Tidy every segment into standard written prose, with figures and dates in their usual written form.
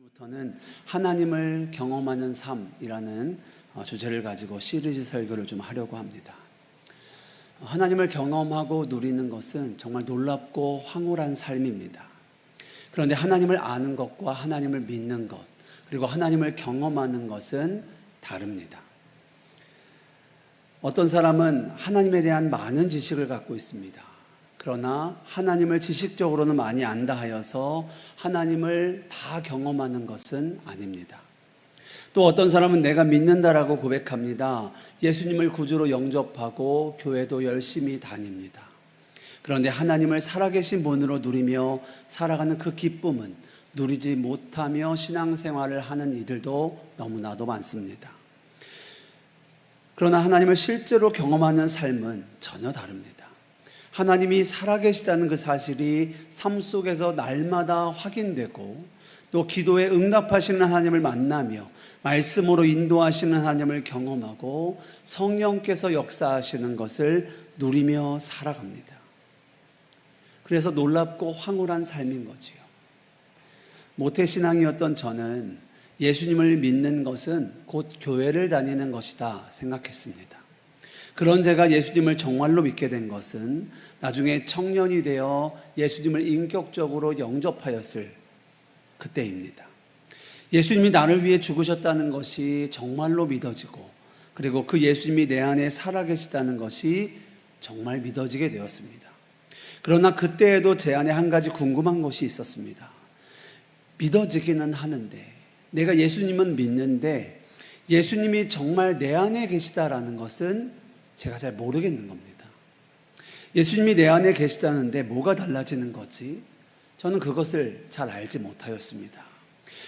오늘부터는 하나님을 경험하는 삶이라는 주제를 가지고 시리즈 설교를 좀 하려고 합니다. 하나님을 경험하고 누리는 것은 정말 놀랍고 황홀한 삶입니다. 그런데 하나님을 아는 것과 하나님을 믿는 것, 그리고 하나님을 경험하는 것은 다릅니다. 어떤 사람은 하나님에 대한 많은 지식을 갖고 있습니다. 그러나 하나님을 지식적으로는 많이 안다 하여서 하나님을 다 경험하는 것은 아닙니다. 또 어떤 사람은 내가 믿는다라고 고백합니다. 예수님을 구주로 영접하고 교회도 열심히 다닙니다. 그런데 하나님을 살아계신 분으로 누리며 살아가는 그 기쁨은 누리지 못하며 신앙생활을 하는 이들도 너무나도 많습니다. 그러나 하나님을 실제로 경험하는 삶은 전혀 다릅니다. 하나님이 살아계시다는 그 사실이 삶 속에서 날마다 확인되고 또 기도에 응답하시는 하나님을 만나며 말씀으로 인도하시는 하나님을 경험하고 성령께서 역사하시는 것을 누리며 살아갑니다. 그래서 놀랍고 황홀한 삶인 거지요. 모태신앙이었던 저는 예수님을 믿는 것은 곧 교회를 다니는 것이다 생각했습니다. 그런 제가 예수님을 정말로 믿게 된 것은 나중에 청년이 되어 예수님을 인격적으로 영접하였을 그때입니다. 예수님이 나를 위해 죽으셨다는 것이 정말로 믿어지고, 그리고 그 예수님이 내 안에 살아계시다는 것이 정말 믿어지게 되었습니다. 그러나 그때에도 제 안에 한 가지 궁금한 것이 있었습니다. 믿어지기는 하는데, 내가 예수님은 믿는데 예수님이 정말 내 안에 계시다라는 것은 제가 잘 모르겠는 겁니다. 예수님이 내 안에 계시다는데 뭐가 달라지는 거지? 저는 그것을 잘 알지 못하였습니다.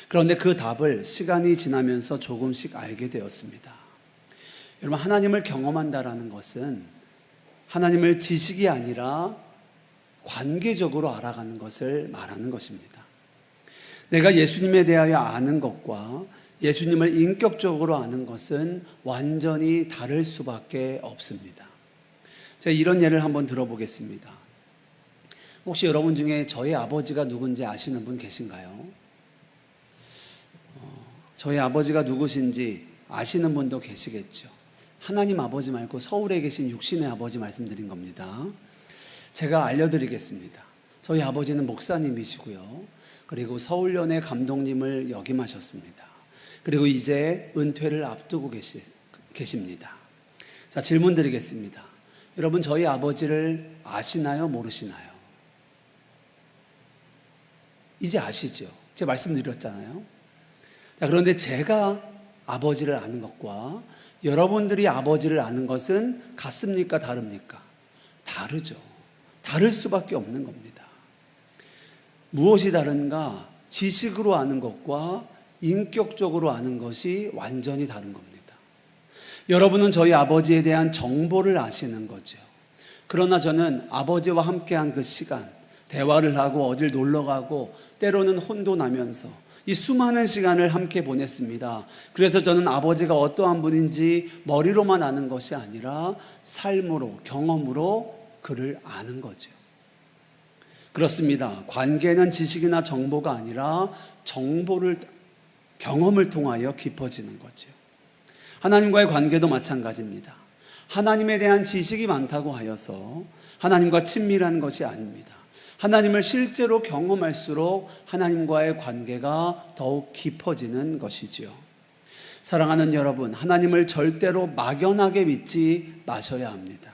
그런데 그 답을 시간이 지나면서 조금씩 알게 되었습니다. 여러분, 하나님을 경험한다라는 것은 하나님을 지식이 아니라 관계적으로 알아가는 것을 말하는 것입니다. 내가 예수님에 대하여 아는 것과 예수님을 인격적으로 아는 것은 완전히 다를 수밖에 없습니다. 제가 이런 예를 한번 들어보겠습니다. 혹시 여러분 중에 저희 아버지가 누군지 아시는 분 계신가요? 저희 아버지가 누구신지 아시는 분도 계시겠죠. 하나님 아버지 말고 서울에 계신 육신의 아버지 말씀드린 겁니다. 제가 알려드리겠습니다. 저희 아버지는 목사님이시고요. 그리고 서울연의 감독님을 역임하셨습니다. 그리고 이제 은퇴를 앞두고 계십니다. 자, 질문 드리겠습니다. 여러분, 저희 아버지를 아시나요? 모르시나요? 이제 아시죠? 제가 말씀드렸잖아요. 자, 그런데 제가 아버지를 아는 것과 여러분들이 아버지를 아는 것은 같습니까? 다릅니까? 다르죠. 다를 수밖에 없는 겁니다. 무엇이 다른가? 지식으로 아는 것과 인격적으로 아는 것이 완전히 다른 겁니다. 여러분은 저희 아버지에 대한 정보를 아시는 거죠. 그러나 저는 아버지와 함께한 그 시간, 대화를 하고 어딜 놀러 가고 때로는 혼돈하면서 이 수많은 시간을 함께 보냈습니다. 그래서 저는 아버지가 어떠한 분인지 머리로만 아는 것이 아니라 삶으로, 경험으로 그를 아는 거죠. 그렇습니다. 관계는 지식이나 정보가 아니라 경험을 통하여 깊어지는 거죠. 하나님과의 관계도 마찬가지입니다. 하나님에 대한 지식이 많다고 하여서 하나님과 친밀한 것이 아닙니다. 하나님을 실제로 경험할수록 하나님과의 관계가 더욱 깊어지는 것이지요. 사랑하는 여러분, 하나님을 절대로 막연하게 믿지 마셔야 합니다.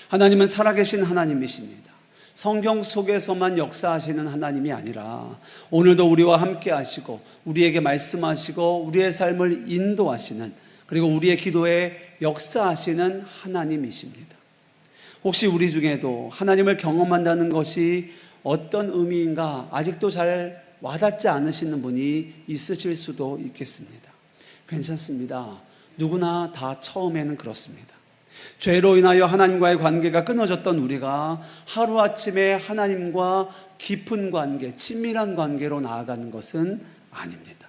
하나님은 살아계신 하나님이십니다. 성경 속에서만 역사하시는 하나님이 아니라 오늘도 우리와 함께 하시고 우리에게 말씀하시고 우리의 삶을 인도하시는, 그리고 우리의 기도에 역사하시는 하나님이십니다. 혹시 우리 중에도 하나님을 경험한다는 것이 어떤 의미인가 아직도 잘 와닿지 않으시는 분이 있으실 수도 있겠습니다. 괜찮습니다. 누구나 다 처음에는 그렇습니다. 죄로 인하여 하나님과의 관계가 끊어졌던 우리가 하루아침에 하나님과 깊은 관계, 친밀한 관계로 나아가는 것은 아닙니다.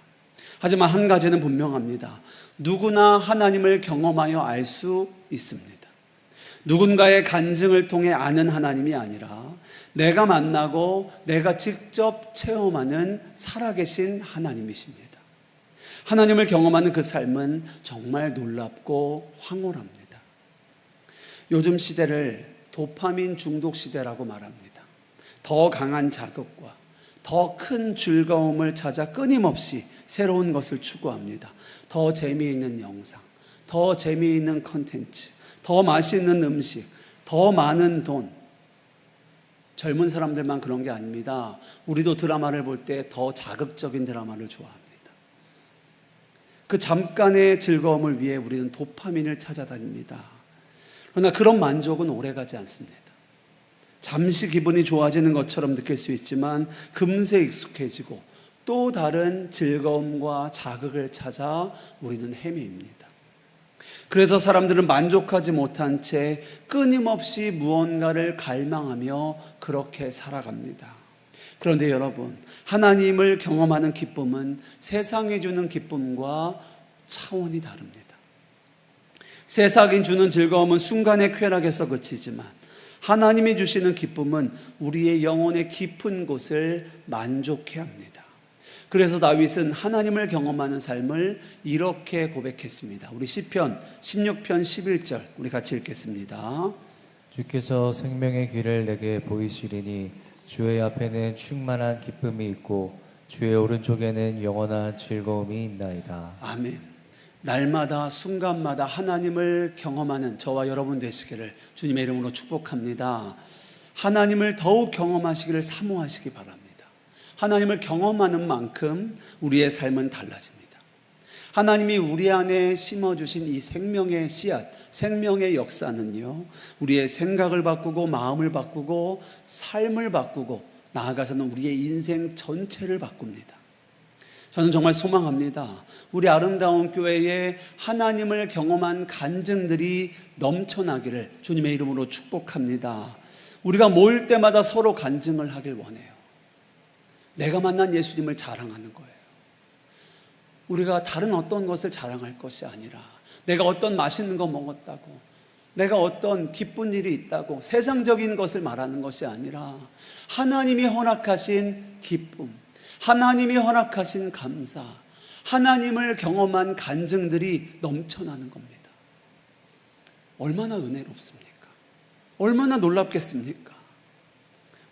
하지만 한 가지는 분명합니다. 누구나 하나님을 경험하여 알 수 있습니다. 누군가의 간증을 통해 아는 하나님이 아니라 내가 만나고 내가 직접 체험하는 살아계신 하나님이십니다. 하나님을 경험하는 그 삶은 정말 놀랍고 황홀합니다. 요즘 시대를 도파민 중독 시대라고 말합니다. 더 강한 자극과 더 큰 즐거움을 찾아 끊임없이 새로운 것을 추구합니다. 더 재미있는 영상, 더 재미있는 컨텐츠, 더 맛있는 음식, 더 많은 돈. 젊은 사람들만 그런 게 아닙니다. 우리도 드라마를 볼 때 더 자극적인 드라마를 좋아합니다. 그 잠깐의 즐거움을 위해 우리는 도파민을 찾아다닙니다. 그러나 그런 만족은 오래가지 않습니다. 잠시 기분이 좋아지는 것처럼 느낄 수 있지만 금세 익숙해지고 또 다른 즐거움과 자극을 찾아 우리는 헤매입니다. 그래서 사람들은 만족하지 못한 채 끊임없이 무언가를 갈망하며 그렇게 살아갑니다. 그런데 여러분, 하나님을 경험하는 기쁨은 세상이 주는 기쁨과 차원이 다릅니다. 세상이 주는 즐거움은 순간의 쾌락에서 그치지만 하나님이 주시는 기쁨은 우리의 영혼의 깊은 곳을 만족해 합니다. 그래서 다윗은 하나님을 경험하는 삶을 이렇게 고백했습니다. 우리 시편 16편 11절 우리 같이 읽겠습니다. 주께서 생명의 길을 내게 보이시리니 주의 앞에는 충만한 기쁨이 있고 주의 오른쪽에는 영원한 즐거움이 있나이다. 아멘. 날마다 순간마다 하나님을 경험하는 저와 여러분 되시기를 주님의 이름으로 축복합니다. 하나님을 더욱 경험하시기를 사모하시기 바랍니다. 하나님을 경험하는 만큼 우리의 삶은 달라집니다. 하나님이 우리 안에 심어주신 이 생명의 씨앗, 생명의 역사는요, 우리의 생각을 바꾸고 마음을 바꾸고 삶을 바꾸고 나아가서는 우리의 인생 전체를 바꿉니다. 저는 정말 소망합니다. 우리 아름다운 교회에 하나님을 경험한 간증들이 넘쳐나기를 주님의 이름으로 축복합니다. 우리가 모일 때마다 서로 간증을 하길 원해요. 내가 만난 예수님을 자랑하는 거예요. 우리가 다른 어떤 것을 자랑할 것이 아니라 내가 어떤 맛있는 거 먹었다고, 내가 어떤 기쁜 일이 있다고 세상적인 것을 말하는 것이 아니라 하나님이 허락하신 기쁨, 하나님이 허락하신 감사, 하나님을 경험한 간증들이 넘쳐나는 겁니다. 얼마나 은혜롭습니까? 얼마나 놀랍겠습니까?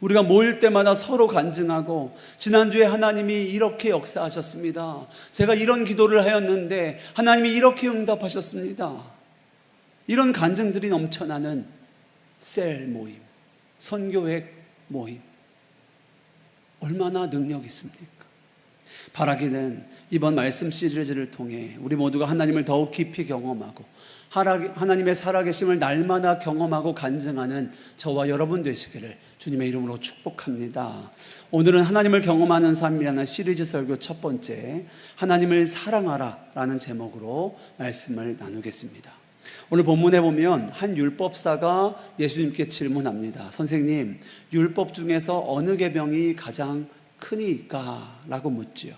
우리가 모일 때마다 서로 간증하고 지난주에 하나님이 이렇게 역사하셨습니다. 제가 이런 기도를 하였는데 하나님이 이렇게 응답하셨습니다. 이런 간증들이 넘쳐나는 셀 모임, 선교회 모임, 얼마나 능력 있습니까? 바라기는 이번 말씀 시리즈를 통해 우리 모두가 하나님을 더욱 깊이 경험하고 하나님의 살아계심을 날마다 경험하고 간증하는 저와 여러분 되시기를 주님의 이름으로 축복합니다. 오늘은 하나님을 경험하는 삶이라는 시리즈 설교 첫 번째, 하나님을 사랑하라 라는 제목으로 말씀을 나누겠습니다. 오늘 본문에 보면 한 율법사가 예수님께 질문합니다. 선생님, 율법 중에서 어느 계명이 가장 크니까? 라고 묻지요.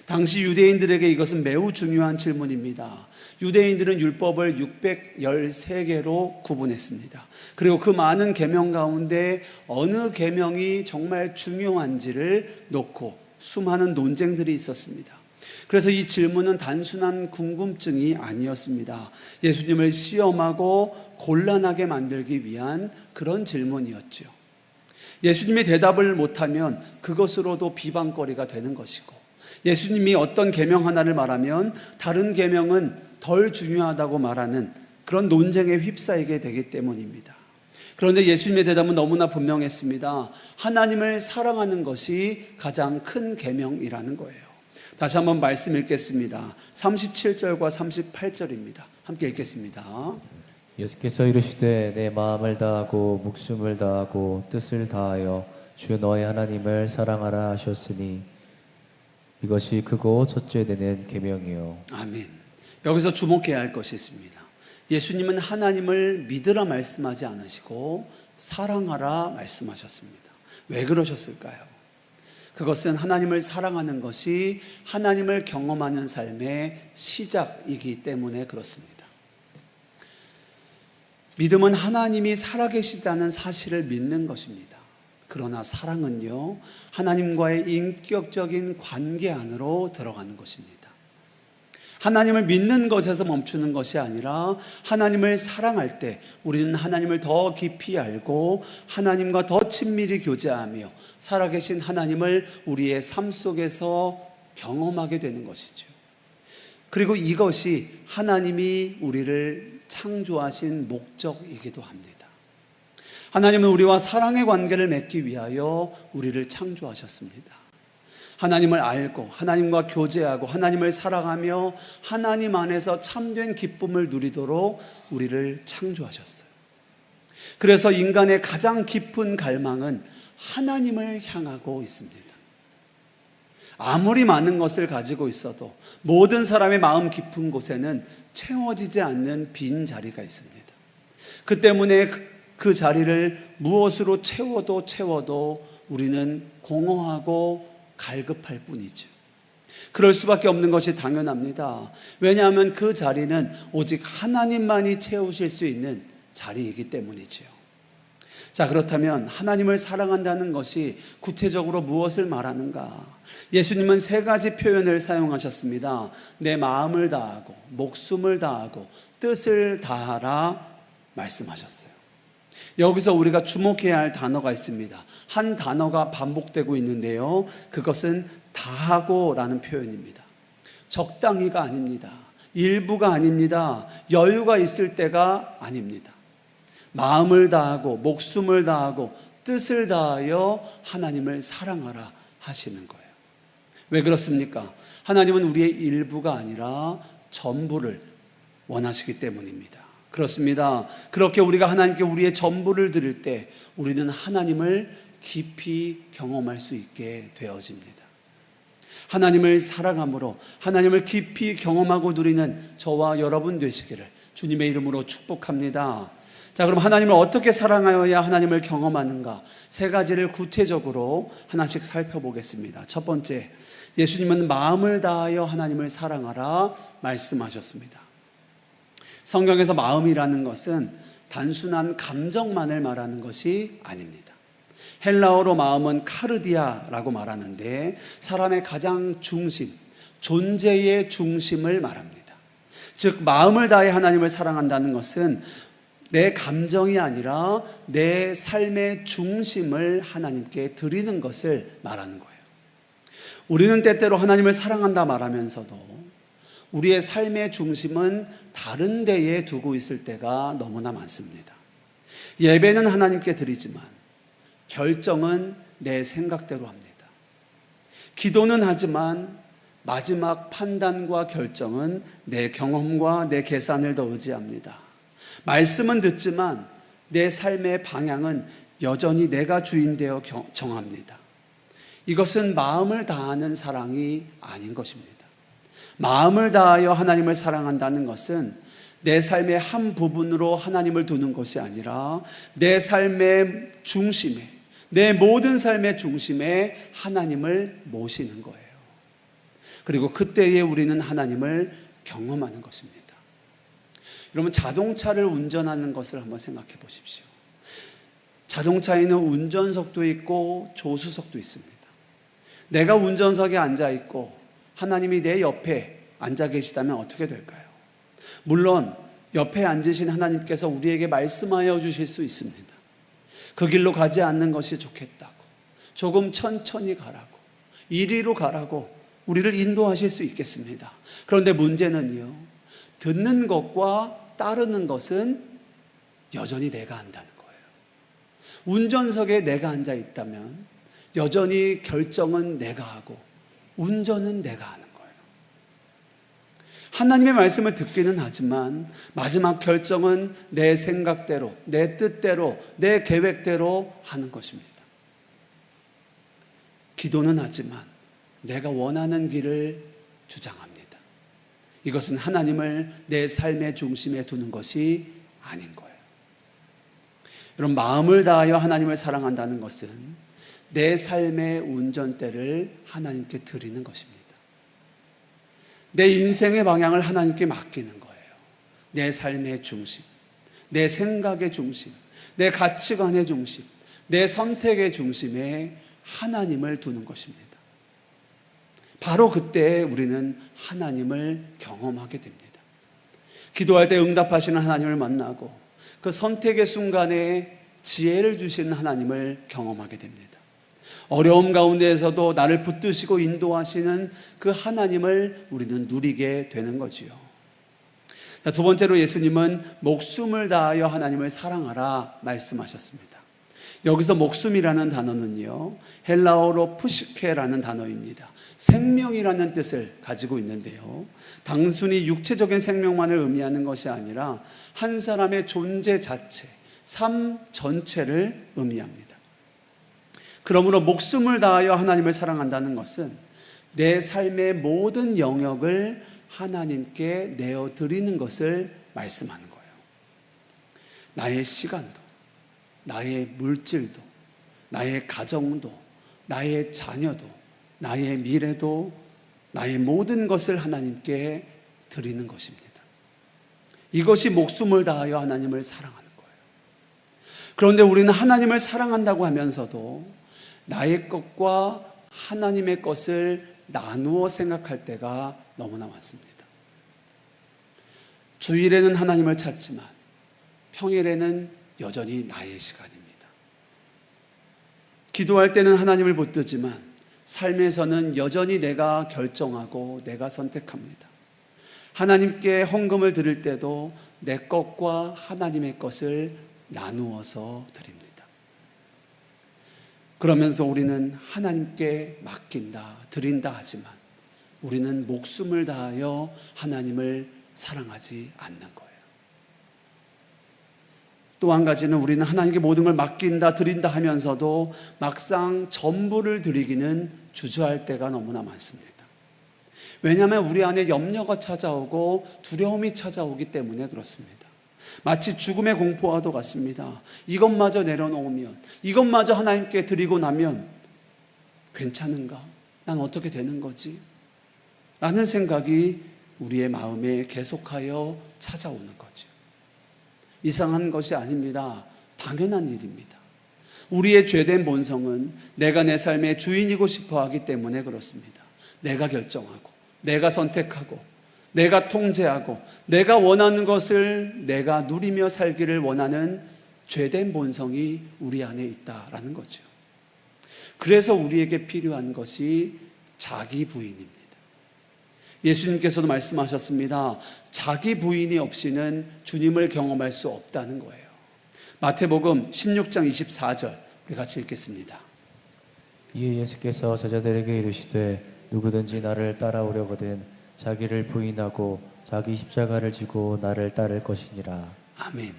당시 유대인들에게 이것은 매우 중요한 질문입니다. 유대인들은 율법을 613개로 구분했습니다. 그리고 그 많은 계명 가운데 어느 계명이 정말 중요한지를 놓고 수많은 논쟁들이 있었습니다. 그래서 이 질문은 단순한 궁금증이 아니었습니다. 예수님을 시험하고 곤란하게 만들기 위한 그런 질문이었죠. 예수님이 대답을 못하면 그것으로도 비방거리가 되는 것이고, 예수님이 어떤 계명 하나를 말하면 다른 계명은 덜 중요하다고 말하는 그런 논쟁에 휩싸이게 되기 때문입니다. 그런데 예수님의 대답은 너무나 분명했습니다. 하나님을 사랑하는 것이 가장 큰 계명이라는 거예요. 다시 한번 말씀 읽겠습니다. 37절과 38절입니다. 함께 읽겠습니다. 예수께서 이르시되 내 마음을 다하고 목숨을 다하고 뜻을 다하여 주 너의 하나님을 사랑하라 하셨으니 이것이 크고 첫째 되는 계명이요. 아멘. 여기서 주목해야 할 것이 있습니다. 예수님은 하나님을 믿으라 말씀하지 않으시고 사랑하라 말씀하셨습니다. 왜 그러셨을까요? 그것은 하나님을 사랑하는 것이 하나님을 경험하는 삶의 시작이기 때문에 그렇습니다. 믿음은 하나님이 살아계시다는 사실을 믿는 것입니다. 그러나 사랑은요, 하나님과의 인격적인 관계 안으로 들어가는 것입니다. 하나님을 믿는 것에서 멈추는 것이 아니라 하나님을 사랑할 때 우리는 하나님을 더 깊이 알고 하나님과 더 친밀히 교제하며 살아계신 하나님을 우리의 삶 속에서 경험하게 되는 것이죠. 그리고 이것이 하나님이 우리를 창조하신 목적이기도 합니다. 하나님은 우리와 사랑의 관계를 맺기 위하여 우리를 창조하셨습니다. 하나님을 알고 하나님과 교제하고 하나님을 사랑하며 하나님 안에서 참된 기쁨을 누리도록 우리를 창조하셨어요. 그래서 인간의 가장 깊은 갈망은 하나님을 향하고 있습니다. 아무리 많은 것을 가지고 있어도 모든 사람의 마음 깊은 곳에는 채워지지 않는 빈 자리가 있습니다. 그 때문에 그 자리를 무엇으로 채워도 우리는 공허하고 갈급할 뿐이죠. 그럴 수밖에 없는 것이 당연합니다. 왜냐하면 그 자리는 오직 하나님만이 채우실 수 있는 자리이기 때문이죠. 자, 그렇다면 하나님을 사랑한다는 것이 구체적으로 무엇을 말하는가? 예수님은 세 가지 표현을 사용하셨습니다. 내 마음을 다하고 목숨을 다하고 뜻을 다하라 말씀하셨어요. 여기서 우리가 주목해야 할 단어가 있습니다. 한 단어가 반복되고 있는데요, 그것은 다하고라는 표현입니다. 적당히가 아닙니다. 일부가 아닙니다. 여유가 있을 때가 아닙니다. 마음을 다하고 목숨을 다하고 뜻을 다하여 하나님을 사랑하라 하시는 거예요. 왜 그렇습니까? 하나님은 우리의 일부가 아니라 전부를 원하시기 때문입니다. 그렇습니다. 그렇게 우리가 하나님께 우리의 전부를 드릴 때 우리는 하나님을 깊이 경험할 수 있게 되어집니다. 하나님을 사랑함으로 하나님을 깊이 경험하고 누리는 저와 여러분 되시기를 주님의 이름으로 축복합니다. 자, 그럼 하나님을 어떻게 사랑하여야 하나님을 경험하는가? 세 가지를 구체적으로 하나씩 살펴보겠습니다. 첫 번째, 예수님은 마음을 다하여 하나님을 사랑하라 말씀하셨습니다. 성경에서 마음이라는 것은 단순한 감정만을 말하는 것이 아닙니다. 헬라어로 마음은 카르디아라고 말하는데 사람의 가장 중심, 존재의 중심을 말합니다. 즉 마음을 다해 하나님을 사랑한다는 것은 내 감정이 아니라 내 삶의 중심을 하나님께 드리는 것을 말하는 거예요. 우리는 때때로 하나님을 사랑한다 말하면서도 우리의 삶의 중심은 다른 데에 두고 있을 때가 너무나 많습니다. 예배는 하나님께 드리지만 결정은 내 생각대로 합니다. 기도는 하지만 마지막 판단과 결정은 내 경험과 내 계산을 더 의지합니다. 말씀은 듣지만 내 삶의 방향은 여전히 내가 주인 되어 정합니다. 이것은 마음을 다하는 사랑이 아닌 것입니다. 마음을 다하여 하나님을 사랑한다는 것은 내 삶의 한 부분으로 하나님을 두는 것이 아니라 내 삶의 중심에, 내 모든 삶의 중심에 하나님을 모시는 거예요. 그리고 그때에 우리는 하나님을 경험하는 것입니다. 여러분, 자동차를 운전하는 것을 한번 생각해 보십시오. 자동차에는 운전석도 있고 조수석도 있습니다. 내가 운전석에 앉아 있고 하나님이 내 옆에 앉아 계시다면 어떻게 될까요? 물론 옆에 앉으신 하나님께서 우리에게 말씀하여 주실 수 있습니다. 그 길로 가지 않는 것이 좋겠다고, 조금 천천히 가라고, 이리로 가라고 우리를 인도하실 수 있겠습니다. 그런데 문제는요, 듣는 것과 따르는 것은 여전히 내가 한다는 거예요. 운전석에 내가 앉아 있다면 여전히 결정은 내가 하고 운전은 내가 하는 거예요. 하나님의 말씀을 듣기는 하지만 마지막 결정은 내 생각대로, 내 뜻대로, 내 계획대로 하는 것입니다. 기도는 하지만 내가 원하는 길을 주장합니다. 이것은 하나님을 내 삶의 중심에 두는 것이 아닌 거예요. 여러분, 마음을 다하여 하나님을 사랑한다는 것은 내 삶의 운전대를 하나님께 드리는 것입니다. 내 인생의 방향을 하나님께 맡기는 거예요. 내 삶의 중심, 내 생각의 중심, 내 가치관의 중심, 내 선택의 중심에 하나님을 두는 것입니다. 바로 그때 우리는 하나님을 경험하게 됩니다. 기도할 때 응답하시는 하나님을 만나고 그 선택의 순간에 지혜를 주시는 하나님을 경험하게 됩니다. 어려움 가운데에서도 나를 붙드시고 인도하시는 그 하나님을 우리는 누리게 되는 거지요. 두 번째로 예수님은 목숨을 다하여 하나님을 사랑하라 말씀하셨습니다. 여기서 목숨이라는 단어는요, 헬라어로 푸시케라는 단어입니다. 생명이라는 뜻을 가지고 있는데요, 단순히 육체적인 생명만을 의미하는 것이 아니라 한 사람의 존재 자체, 삶 전체를 의미합니다. 그러므로 목숨을 다하여 하나님을 사랑한다는 것은 내 삶의 모든 영역을 하나님께 내어드리는 것을 말씀하는 거예요. 나의 시간도, 나의 물질도, 나의 가정도, 나의 자녀도, 나의 미래도, 나의 모든 것을 하나님께 드리는 것입니다. 이것이 목숨을 다하여 하나님을 사랑하는 거예요. 그런데 우리는 하나님을 사랑한다고 하면서도 나의 것과 하나님의 것을 나누어 생각할 때가 너무나 많습니다. 주일에는 하나님을 찾지만 평일에는 여전히 나의 시간입니다. 기도할 때는 하나님을 붙들지만 삶에서는 여전히 내가 결정하고 내가 선택합니다. 하나님께 헌금을 드릴 때도 내 것과 하나님의 것을 나누어서 드립니다. 그러면서 우리는 하나님께 맡긴다, 드린다 하지만 우리는 목숨을 다하여 하나님을 사랑하지 않는 거예요. 또 한 가지는 우리는 하나님께 모든 걸 맡긴다, 드린다 하면서도 막상 전부를 드리기는 주저할 때가 너무나 많습니다. 왜냐하면 우리 안에 염려가 찾아오고 두려움이 찾아오기 때문에 그렇습니다. 마치 죽음의 공포와도 같습니다. 이것마저 내려놓으면, 이것마저 하나님께 드리고 나면 괜찮은가? 난 어떻게 되는 거지? 라는 생각이 우리의 마음에 계속하여 찾아오는 거죠. 이상한 것이 아닙니다. 당연한 일입니다. 우리의 죄된 본성은 내가 내 삶의 주인이고 싶어 하기 때문에 그렇습니다. 내가 결정하고, 내가 선택하고, 내가 통제하고, 내가 원하는 것을 내가 누리며 살기를 원하는 죄된 본성이 우리 안에 있다라는 거죠. 그래서 우리에게 필요한 것이 자기 부인입니다. 예수님께서도 말씀하셨습니다. 자기 부인이 없이는 주님을 경험할 수 없다는 거예요. 마태복음 16장 24절 우리 같이 읽겠습니다. 이에 예수께서 제자들에게 이르시되 누구든지 나를 따라오려거든 자기를 부인하고 자기 십자가를 지고 나를 따를 것이니라. 아멘.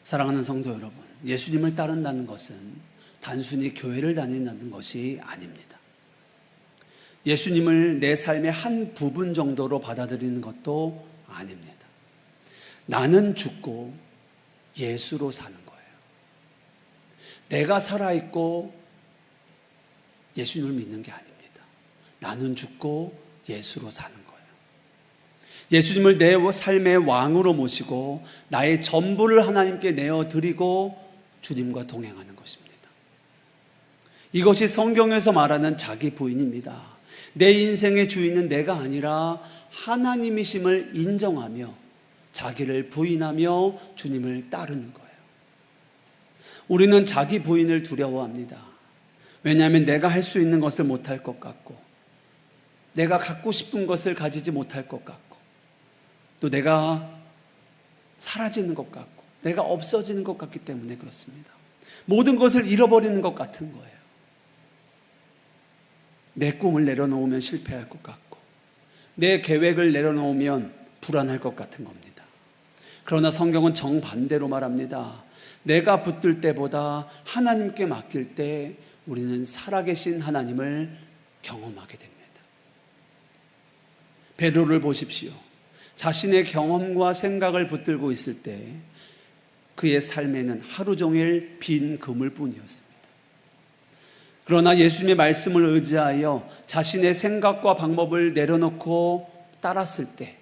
사랑하는 성도 여러분, 예수님을 따른다는 것은 단순히 교회를 다닌다는 것이 아닙니다. 예수님을 내 삶의 한 부분 정도로 받아들이는 것도 아닙니다. 나는 죽고 예수로 사는 거예요. 내가 살아있고 예수님을 믿는 게 아닙니다. 나는 죽고 예수로 사는 거예요. 예수님을 내 삶의 왕으로 모시고 나의 전부를 하나님께 내어드리고 주님과 동행하는 것입니다. 이것이 성경에서 말하는 자기 부인입니다. 내 인생의 주인은 내가 아니라 하나님이심을 인정하며 자기를 부인하며 주님을 따르는 거예요. 우리는 자기 부인을 두려워합니다. 왜냐하면 내가 할 수 있는 것을 못할 것 같고, 내가 갖고 싶은 것을 가지지 못할 것 같고, 또 내가 사라지는 것 같고, 내가 없어지는 것 같기 때문에 그렇습니다. 모든 것을 잃어버리는 것 같은 거예요. 내 꿈을 내려놓으면 실패할 것 같고, 내 계획을 내려놓으면 불안할 것 같은 겁니다. 그러나 성경은 정반대로 말합니다. 내가 붙들 때보다 하나님께 맡길 때 우리는 살아계신 하나님을 경험하게 됩니다. 베드로를 보십시오. 자신의 경험과 생각을 붙들고 있을 때 그의 삶에는 하루 종일 빈 그물뿐이었습니다. 그러나 예수님의 말씀을 의지하여 자신의 생각과 방법을 내려놓고 따랐을 때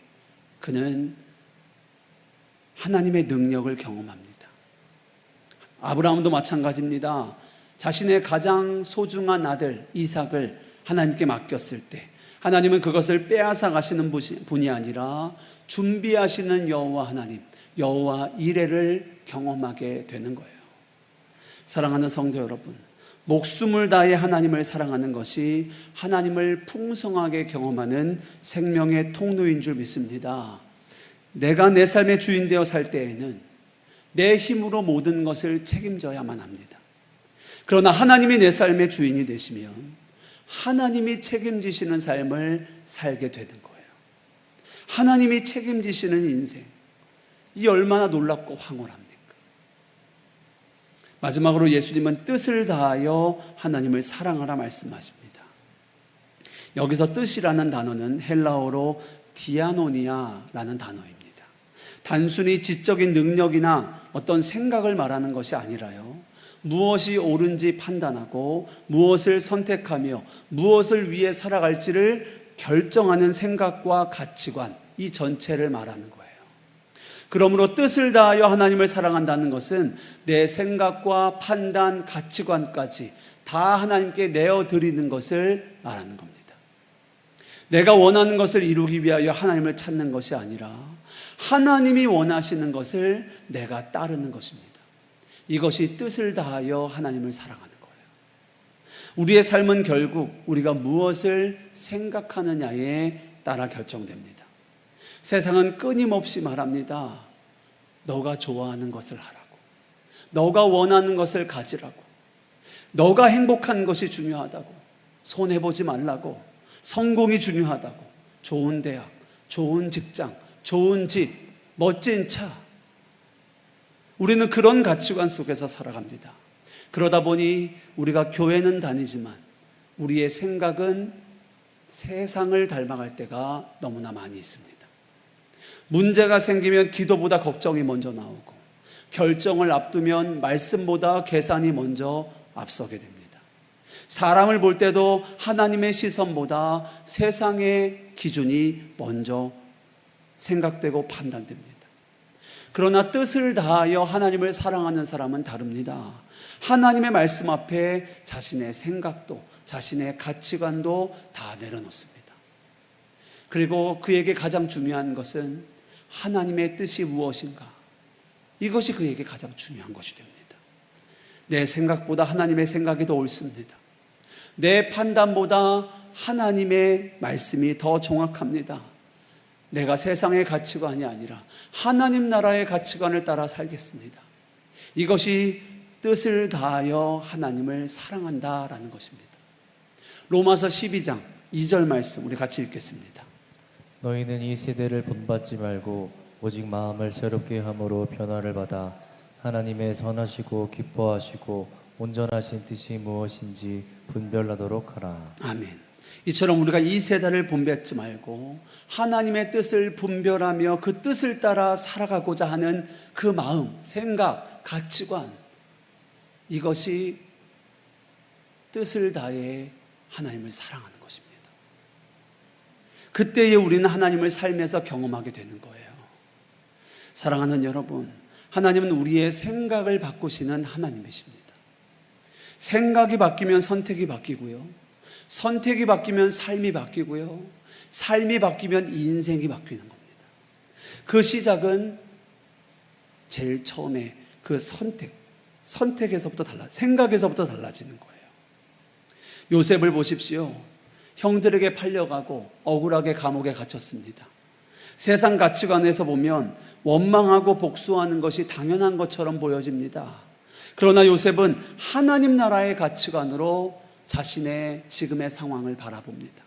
그는 하나님의 능력을 경험합니다. 아브라함도 마찬가지입니다. 자신의 가장 소중한 아들 이삭을 하나님께 맡겼을 때 하나님은 그것을 빼앗아 가시는 분이 아니라 준비하시는 여호와 하나님, 여호와 이레를 경험하게 되는 거예요. 사랑하는 성도 여러분, 목숨을 다해 하나님을 사랑하는 것이 하나님을 풍성하게 경험하는 생명의 통로인 줄 믿습니다. 내가 내 삶의 주인 되어 살 때에는 내 힘으로 모든 것을 책임져야만 합니다. 그러나 하나님이 내 삶의 주인이 되시면 하나님이 책임지시는 삶을 살게 되는 거예요. 하나님이 책임지시는 인생, 이 얼마나 놀랍고 황홀합니까? 마지막으로 예수님은 뜻을 다하여 하나님을 사랑하라 말씀하십니다. 여기서 뜻이라는 단어는 헬라어로 디아노니아라는 단어입니다. 단순히 지적인 능력이나 어떤 생각을 말하는 것이 아니라요, 무엇이 옳은지 판단하고 무엇을 선택하며 무엇을 위해 살아갈지를 결정하는 생각과 가치관, 이 전체를 말하는 거예요. 그러므로 뜻을 다하여 하나님을 사랑한다는 것은 내 생각과 판단, 가치관까지 다 하나님께 내어드리는 것을 말하는 겁니다. 내가 원하는 것을 이루기 위하여 하나님을 찾는 것이 아니라 하나님이 원하시는 것을 내가 따르는 것입니다. 이것이 뜻을 다하여 하나님을 사랑하는 거예요. 우리의 삶은 결국 우리가 무엇을 생각하느냐에 따라 결정됩니다. 세상은 끊임없이 말합니다. 너가 좋아하는 것을 하라고, 너가 원하는 것을 가지라고, 너가 행복한 것이 중요하다고, 손해보지 말라고, 성공이 중요하다고, 좋은 대학, 좋은 직장, 좋은 집, 멋진 차. 우리는 그런 가치관 속에서 살아갑니다. 그러다 보니 우리가 교회는 다니지만 우리의 생각은 세상을 닮아갈 때가 너무나 많이 있습니다. 문제가 생기면 기도보다 걱정이 먼저 나오고, 결정을 앞두면 말씀보다 계산이 먼저 앞서게 됩니다. 사람을 볼 때도 하나님의 시선보다 세상의 기준이 먼저 생각되고 판단됩니다. 그러나 뜻을 다하여 하나님을 사랑하는 사람은 다릅니다. 하나님의 말씀 앞에 자신의 생각도, 자신의 가치관도 다 내려놓습니다. 그리고 그에게 가장 중요한 것은 하나님의 뜻이 무엇인가, 이것이 그에게 가장 중요한 것이 됩니다. 내 생각보다 하나님의 생각이 더 옳습니다. 내 판단보다 하나님의 말씀이 더 정확합니다. 내가 세상의 가치관이 아니라 하나님 나라의 가치관을 따라 살겠습니다. 이것이 뜻을 다하여 하나님을 사랑한다라는 것입니다. 로마서 12장 2절 말씀 우리 같이 읽겠습니다. 너희는 이 세대를 본받지 말고 오직 마음을 새롭게 함으로 변화를 받아 하나님의 선하시고 기뻐하시고 온전하신 뜻이 무엇인지 분별하도록 하라. 아멘. 이처럼 우리가 이 세대를 본받지 말고 하나님의 뜻을 분별하며 그 뜻을 따라 살아가고자 하는 그 마음, 생각, 가치관, 이것이 뜻을 다해 하나님을 사랑하는 것입니다. 그때에 우리는 하나님을 삶에서 경험하게 되는 거예요. 사랑하는 여러분, 하나님은 우리의 생각을 바꾸시는 하나님이십니다. 생각이 바뀌면 선택이 바뀌고요, 선택이 바뀌면 삶이 바뀌고요, 삶이 바뀌면 인생이 바뀌는 겁니다. 그 시작은 제일 처음에 그 선택에서부터 생각에서부터 달라지는 거예요. 요셉을 보십시오. 형들에게 팔려가고 억울하게 감옥에 갇혔습니다. 세상 가치관에서 보면 원망하고 복수하는 것이 당연한 것처럼 보여집니다. 그러나 요셉은 하나님 나라의 가치관으로 자신의 지금의 상황을 바라봅니다.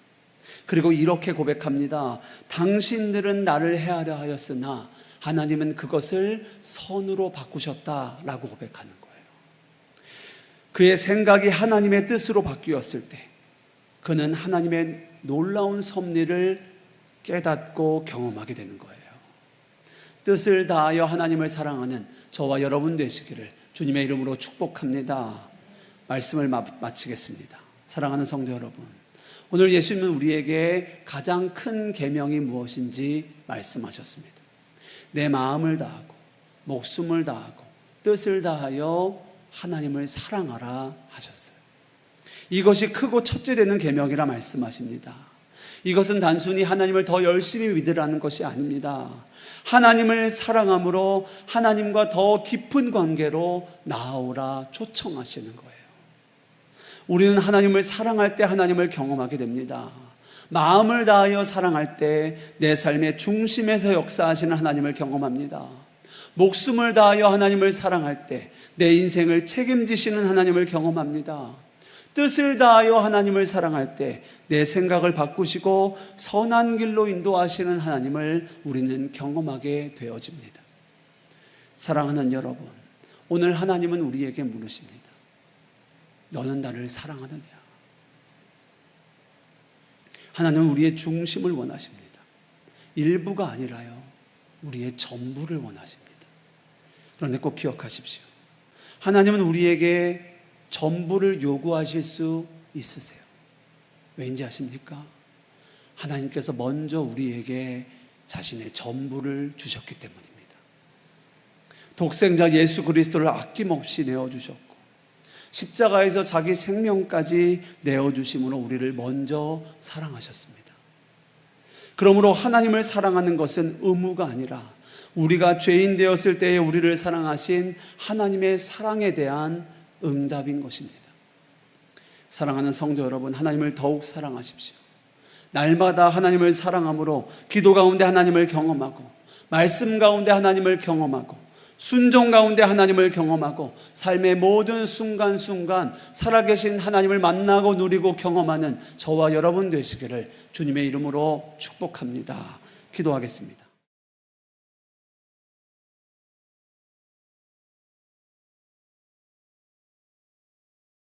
그리고 이렇게 고백합니다. 당신들은 나를 해하려 하였으나 하나님은 그것을 선으로 바꾸셨다라고 고백하는 거예요. 그의 생각이 하나님의 뜻으로 바뀌었을 때 그는 하나님의 놀라운 섭리를 깨닫고 경험하게 되는 거예요. 뜻을 다하여 하나님을 사랑하는 저와 여러분 되시기를 주님의 이름으로 축복합니다. 말씀을 마치겠습니다. 사랑하는 성도 여러분, 오늘 예수님은 우리에게 가장 큰 계명이 무엇인지 말씀하셨습니다. 내 마음을 다하고 목숨을 다하고 뜻을 다하여 하나님을 사랑하라 하셨어요. 이것이 크고 첫째 되는 계명이라 말씀하십니다. 이것은 단순히 하나님을 더 열심히 믿으라는 것이 아닙니다. 하나님을 사랑함으로 하나님과 더 깊은 관계로 나아오라 초청하시는 거예요. 우리는 하나님을 사랑할 때 하나님을 경험하게 됩니다. 마음을 다하여 사랑할 때 내 삶의 중심에서 역사하시는 하나님을 경험합니다. 목숨을 다하여 하나님을 사랑할 때 내 인생을 책임지시는 하나님을 경험합니다. 뜻을 다하여 하나님을 사랑할 때 내 생각을 바꾸시고 선한 길로 인도하시는 하나님을 우리는 경험하게 되어집니다. 사랑하는 여러분, 오늘 하나님은 우리에게 물으십니다. 너는 나를 사랑하느냐? 하나님은 우리의 중심을 원하십니다. 일부가 아니라요, 우리의 전부를 원하십니다. 그런데 꼭 기억하십시오. 하나님은 우리에게 전부를 요구하실 수 있으세요. 왠지 아십니까? 하나님께서 먼저 우리에게 자신의 전부를 주셨기 때문입니다. 독생자 예수 그리스도를 아낌없이 내어주셨고 십자가에서 자기 생명까지 내어주심으로 우리를 먼저 사랑하셨습니다. 그러므로 하나님을 사랑하는 것은 의무가 아니라 우리가 죄인 되었을 때에 우리를 사랑하신 하나님의 사랑에 대한 응답인 것입니다. 사랑하는 성도 여러분, 하나님을 더욱 사랑하십시오. 날마다 하나님을 사랑함으로 기도 가운데 하나님을 경험하고 말씀 가운데 하나님을 경험하고 순종 가운데 하나님을 경험하고 삶의 모든 순간순간 살아계신 하나님을 만나고 누리고 경험하는 저와 여러분 되시기를 주님의 이름으로 축복합니다. 기도하겠습니다.